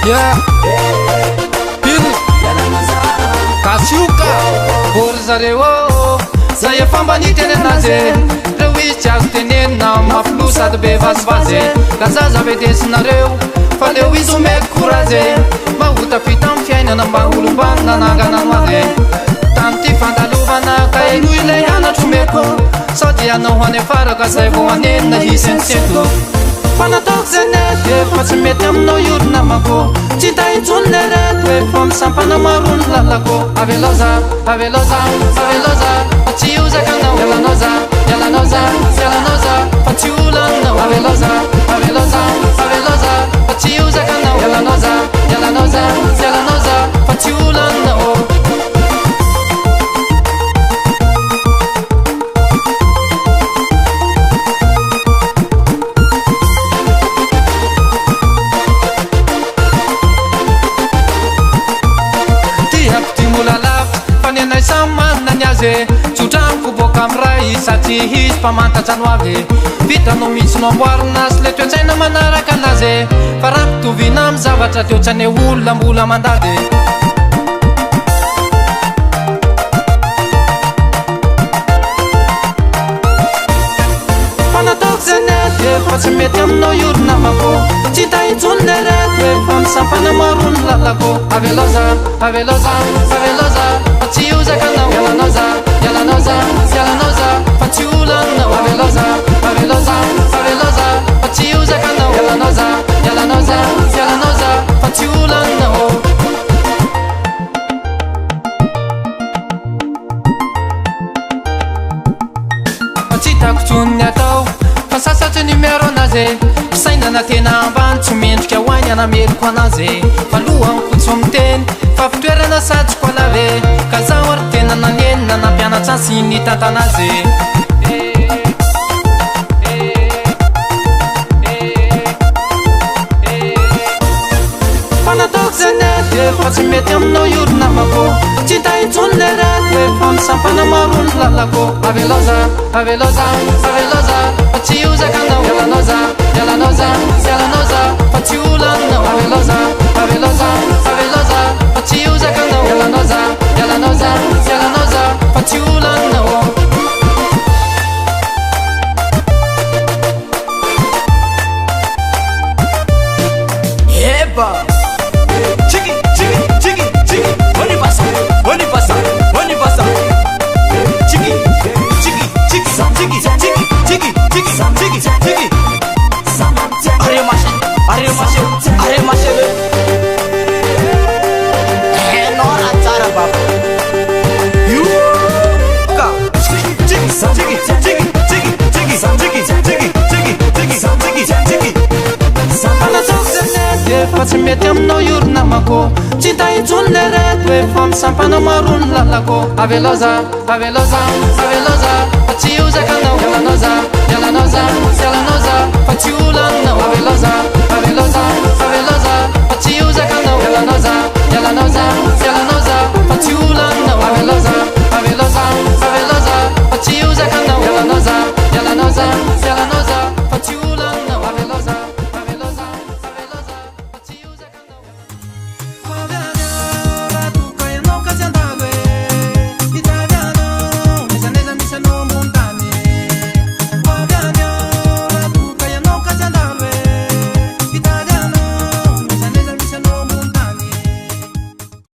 Yeah. Ino Kasioka Bory zareo zay efa mba niteny anazy reo izy tsy azo tenenina mampilo sady be vazivazy ka zaza vetesinareo fa leo izy omeko courage mba ho tafita amin'ny fiainana mba olombany nananganano azy tamy ty fandalovana ka eno ilay anatro omeko sady anao ho any afara ka zay vao anenina hisentseko fa nataoko zay nety efa tsy mety aminao io ry namako tsy tahintsony le reto efa misampana maro ny lalako avelao za avelao za avelao za fa tsy io zakanao ialanao za ialanao za ialanao za fa tsy olanao avelao za avelao za avelao za fa tsy io zakanao ialanao za ialanao za ialanao za fa tsy olanao tsotrano boka amiray satria izy mpamantatrano avy vitanao mihitsy no amboarina sy le toetsaina manaraka anazy fa raha mpitovina amy zavatra teotsane olona mbola mandady fa nataoko zay nety efa tsy mety aminao io ry namako tsy tahintsony le reto efa misampana maro ny lalako avelao za avelao za avelao za fa tsy io zakanao ialanao za ialanao za ialanao za fa tsy olanao avelao za avelao za avelao za fa tsy io zakanao ialanao za ialanao za ialanao za fa tsy olanao fa tsy hitako tsony atao fa sasatry numero anazy fisainana tena ambany tsy mendrika hoainy anameriko anazy fa lohany kotso miteny fa fitoerana satriko alave ka zaho ary tena nanenina nampianatra asy ny tantanazy fa nataoko zay nety efa tsy mety aminao io ry namako tsy tahintsony le reto efa misampana maro ny lalako avelao za avelao za avelao za fa tsy io zakanao ialanao za ialanao za ialanao za fa tsy olanao avelao za avelao za avelao za fa tsy io zakanao ialanao za ialanao za ialanao za fa tsy olanao eba chiki chiki chiki chiki oni pasa oni pasa chiki chiki chiki chiki chiki chiki chiki chiki chiki are mashe are mashe are mashe no na tsara baba you ka chiki chiki chiki chiki chiki chiki chiki chiki chiki chiki chiki Sapana zokzanety efa tsy mety aminao io ry namako tsy tahintsony le reto efa misampana maro ny lalako avelao za avelao za avelao za fa tsy io zakanao ialanao za ialanao za ialanao za fa tsy olanao avelao za